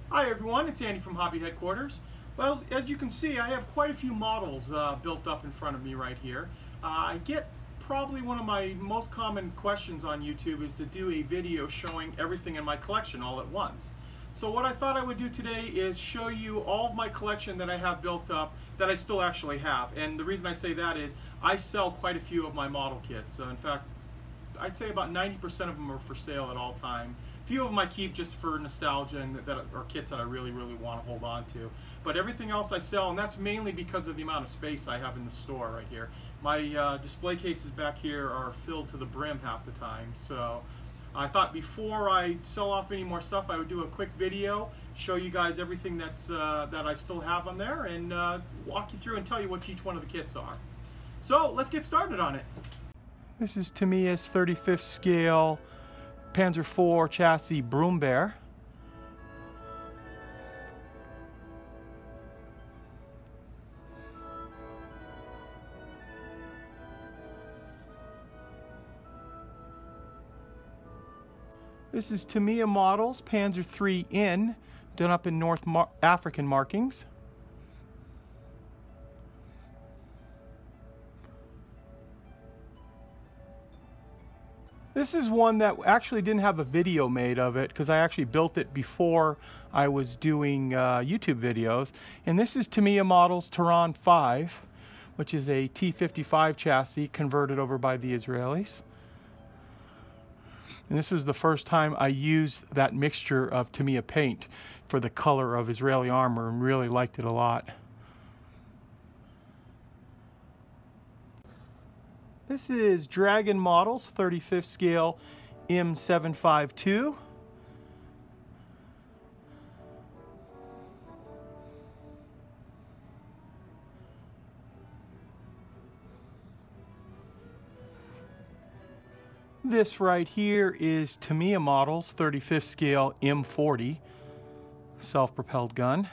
Hi everyone, it's Andy from Hobby Headquarters. Well, as you can see, I have quite a few models built up in front of me right here. I get probably one of my most common questions on YouTube is to do a video showing everything in my collection all at once. So what I thought I would do today is show you all of my collection that I have built up that I still actually have. And the reason I say that is I sell quite a few of my model kits. In fact, I'd say about 90% of them are for sale at all time. A few of them I keep just for nostalgia and that are kits that I really want to hold on to. But everything else I sell, and that's mainly because of the amount of space I have in the store right here. My display cases back here are filled to the brim half the time. So I thought before I sell off any more stuff, I would do a quick video, show you guys everything that's, that I still have on there, and walk you through and tell you what each one of the kits are. So let's get started on it. This is Tamiya's 35th scale Panzer IV chassis Broom Bear. This is Tamiya Models Panzer III-N, done up in North African markings. This is one that actually didn't have a video made of it because I actually built it before I was doing YouTube videos. And this is Tamiya Models Tehran 5, which is a T-55 chassis converted over by the Israelis. And this was the first time I used that mixture of Tamiya paint for the color of Israeli armor and really liked it a lot. This is Dragon Models 35th scale M752. This right here is Tamiya Models 35th scale M40 self-propelled gun.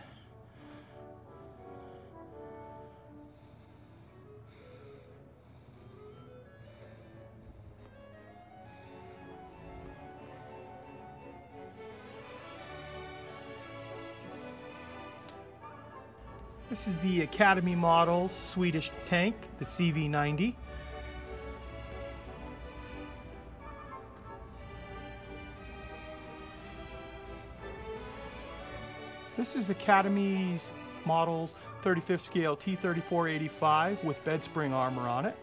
This is the Academy Models Swedish tank, the CV90. This is Academy's Models 35th scale T-3485 with bed spring armor on it.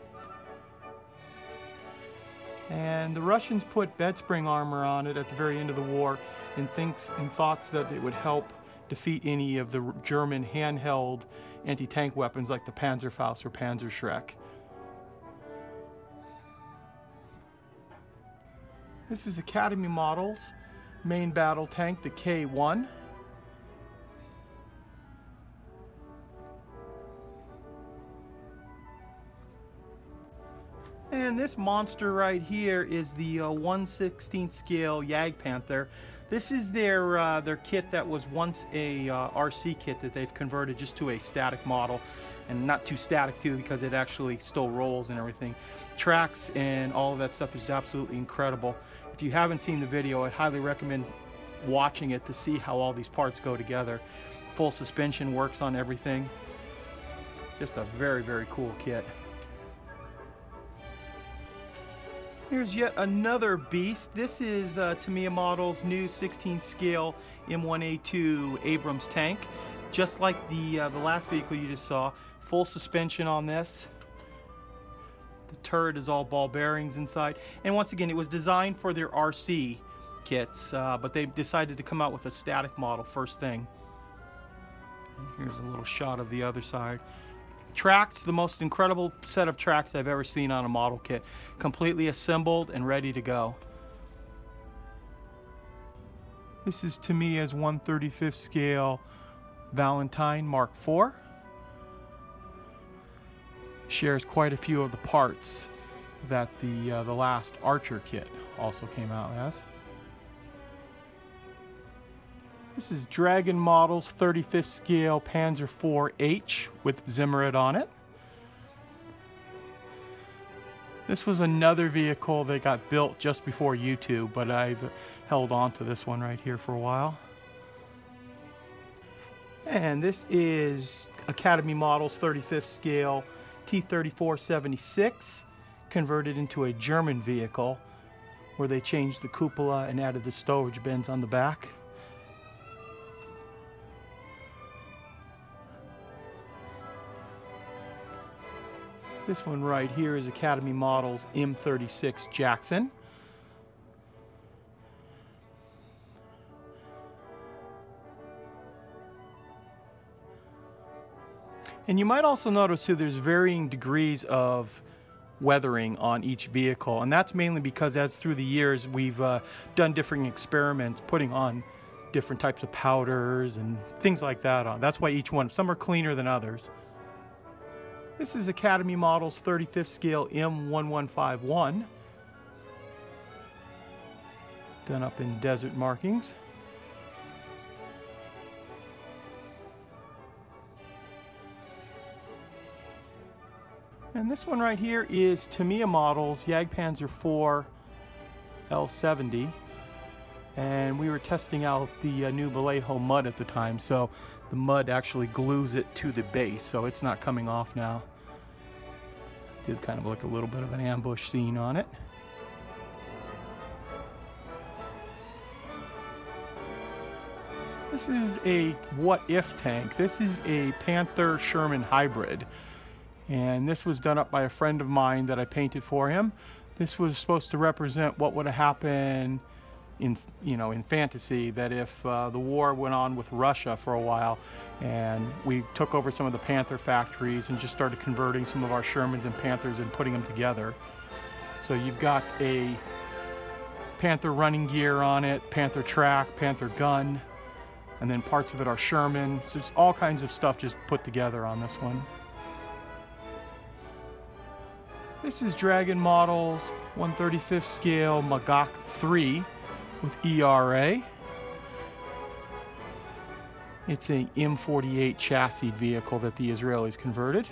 And the Russians put bed spring armor on it at the very end of the war in thoughts that it would help defeat any of the German handheld anti-tank weapons like the Panzerfaust or Panzerschreck. This is Academy Models main battle tank, the K1. And this monster right here is the 1/16 scale Yag Panther. This is their kit that was once a RC kit that they've converted just to a static model, and not too static too because it actually still rolls and everything. Tracks and all of that stuff is absolutely incredible. If you haven't seen the video, I'd highly recommend watching it to see how all these parts go together. Full suspension works on everything. Just a very cool kit. Here's yet another beast. This is Tamiya Models' new 16th scale M1A2 Abrams tank. Just like the last vehicle you just saw. Full suspension on this. The turret is all ball bearings inside. And once again, it was designed for their RC kits, but they decided to come out with a static model first thing. And here's a little shot of the other side. Tracks, the most incredible set of tracks I've ever seen on a model kit. Completely assembled and ready to go. This is Tamiya's 1/35th scale Valentine Mark IV. Shares quite a few of the parts that the last Archer kit also came out as. This is Dragon Models 35th scale Panzer IV-H with Zimmerit on it. This was another vehicle that got built just before YouTube, but I've held on to this one right here for a while. And this is Academy Models 35th scale T-3476 converted into a German vehicle where they changed the cupola and added the stowage bins on the back. This one right here is Academy Models M36 Jackson. And you might also notice that there's varying degrees of weathering on each vehicle, and that's mainly because as through the years we've done different experiments putting on different types of powders and things like that on. That's why each one, some are cleaner than others. This is Academy Models 35th scale M1151, done up in desert markings. And this one right here is Tamiya Models Yag Panther 4 L70, and we were testing out the new Vallejo mud at the time, so the mud actually glues it to the base, so it's not coming off now. Did kind of like a little bit of an ambush scene on it. This is a what-if tank. This is a Panther Sherman hybrid. And this was done up by a friend of mine that I painted for him. This was supposed to represent what would have happened in, in fantasy, that if the war went on with Russia for a while and we took over some of the Panther factories and just started converting some of our Shermans and Panthers and putting them together. So you've got a Panther running gear on it, Panther track, Panther gun, and then parts of it are Sherman. So it's all kinds of stuff just put together on this one. This is Dragon Models 1/35th scale Magach 3 with ERA. It's a M48 chassis vehicle that the Israelis converted.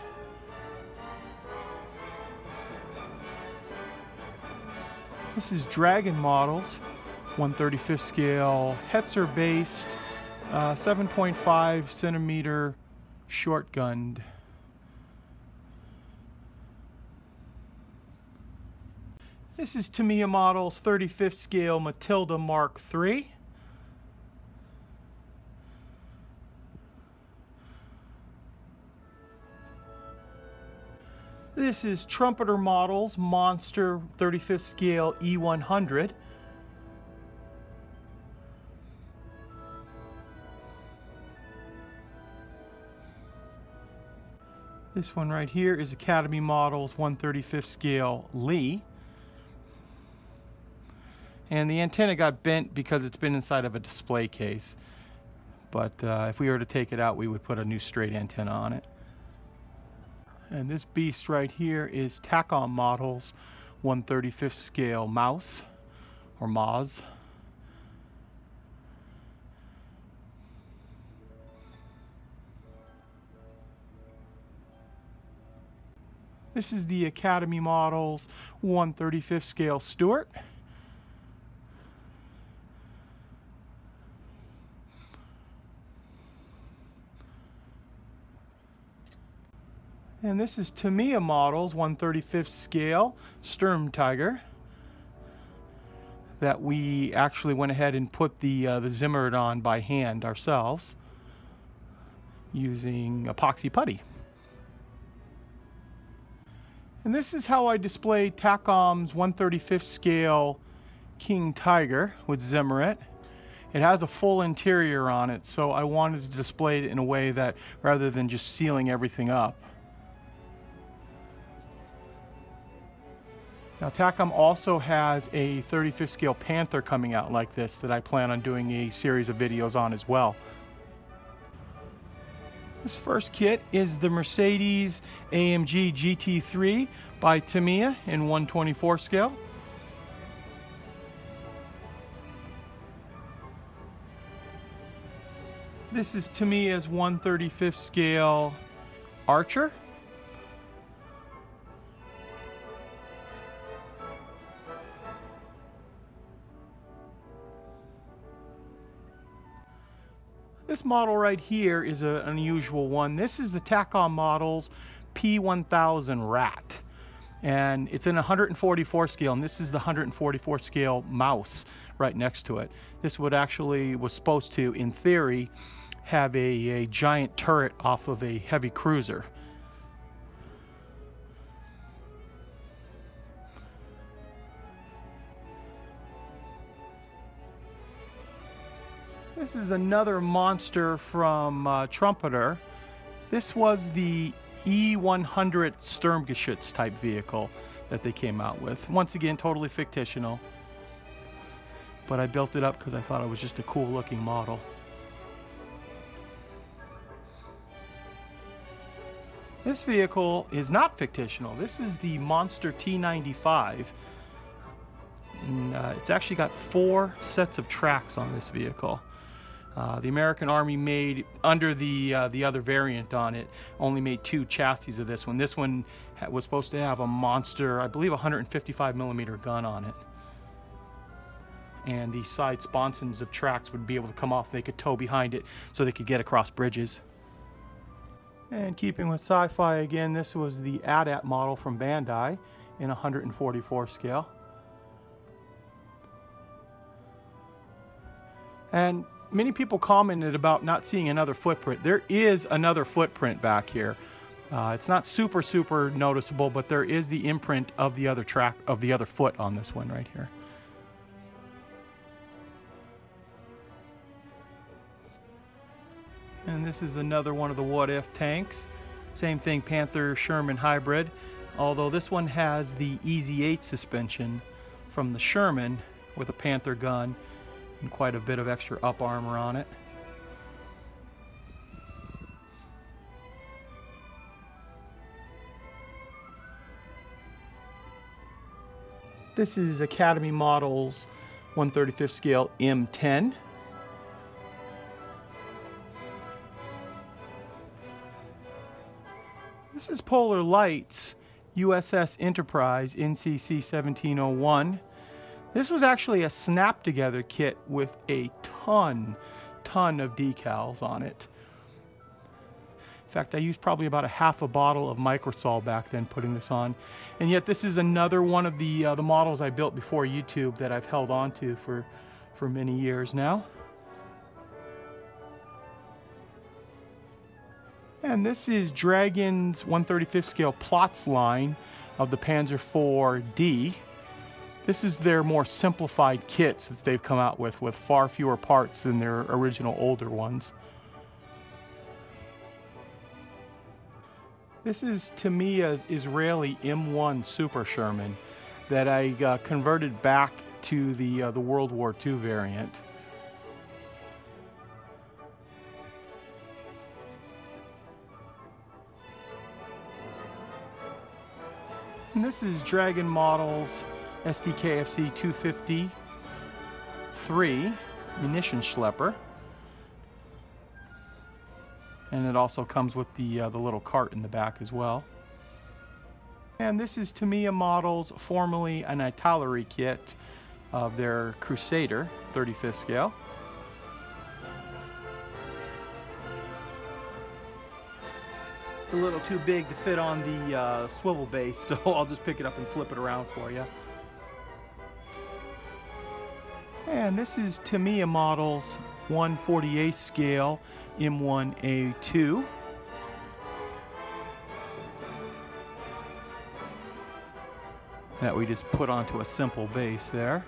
This is Dragon Models 1/35th scale Hetzer based 7.5 centimeter short gunned. This is Tamiya Models 35th scale Matilda Mark III. This is Trumpeter Models Monster 35th scale E100. This one right here is Academy Models 1/35th scale Lee. And the antenna got bent because it's been inside of a display case. But if we were to take it out, we would put a new straight antenna on it. And this beast right here is Tamiya Models 1/35th scale Mouse, or Moz. This is the Academy Models 1/35th scale Stuart. And this is Tamiya Models 1/35th scale Sturm Tiger that we actually went ahead and put the Zimmerit on by hand ourselves using epoxy putty. And this is how I displayed TACOM's 1/35th scale King Tiger with Zimmerit. It has a full interior on it, so I wanted to display it in a way that rather than just sealing everything up. Now TACOM also has a 35th scale Panther coming out like this that I plan on doing a series of videos on as well. This first kit is the Mercedes AMG GT3 by Tamiya in 1/24 scale. This is Tamiya's 1/35th scale Archer. This model right here is an unusual one. This is the Tamiya Models P1000 Rat. And it's in 144 scale, and this is the 144 scale mouse right next to it. This was supposed to, in theory, have a giant turret off of a heavy cruiser. This is another monster from Trumpeter. This was the E100 Sturmgeschütz type vehicle that they came out with. Once again, totally fictional, but I built it up because I thought it was just a cool looking model. This vehicle is not fictional. This is the Monster T95. And, it's actually got 4 sets of tracks on this vehicle. The American Army made, under the other variant on it, only made 2 chassis of this one. This one was supposed to have a monster, I believe, 155 millimeter gun on it. And the side sponsons of tracks would be able to come off. They could tow behind it so they could get across bridges. And keeping with sci-fi again, this was the AT-AT model from Bandai in 144 scale. And many people commented about not seeing another footprint. There is another footprint back here. It's not super noticeable, but there is the imprint of the other track, of the other foot on this one right here. And this is another one of the What If tanks. Same thing, Panther Sherman hybrid, although this one has the EZ8 suspension from the Sherman with a Panther gun and quite a bit of extra up armor on it. This is Academy Models 1/35 scale M10. This is Polar Light's USS Enterprise NCC 1701. This was actually a snap-together kit with a ton of decals on it. In fact, I used probably about a half a bottle of Microsol back then putting this on. And yet this is another one of the models I built before YouTube that I've held on to for many years now. And this is Dragon's 1/35 scale plots line of the Panzer IV-D. This is their more simplified kits that they've come out with far fewer parts than their original older ones. This is Tamiya's Israeli M1 Super Sherman that I converted back to the World War II variant. And this is Dragon Models SDKFC 250-3 munition schlepper. And it also comes with the little cart in the back as well. And this is Tamiya Models, formerly an artillery kit of their Crusader 35th scale. It's a little too big to fit on the swivel base, so I'll just pick it up and flip it around for you. And this is Tamiya Models 1/48 scale M1A2. That we just put onto a simple base there.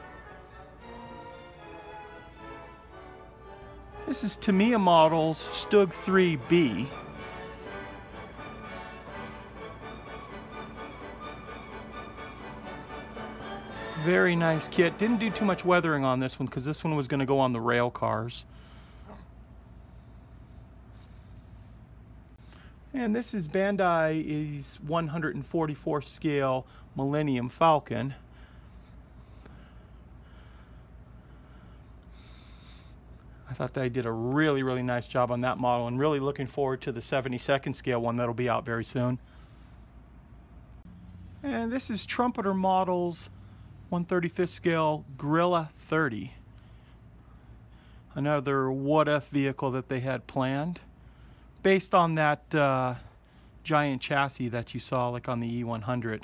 This is Tamiya Models Stug 3B. Very nice kit. Didn't do too much weathering on this one because this one was going to go on the rail cars. And this is Bandai's 144 scale Millennium Falcon. I thought they did a really nice job on that model, and really looking forward to the 72nd scale one that'll be out very soon. And this is Trumpeter Models 1/35 scale Gorilla 30. another what-if vehicle that they had planned, based on that giant chassis that you saw like on the E100.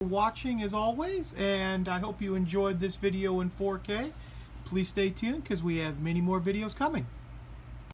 Watching as always, and I hope you enjoyed this video in 4K. Please stay tuned because we have many more videos coming.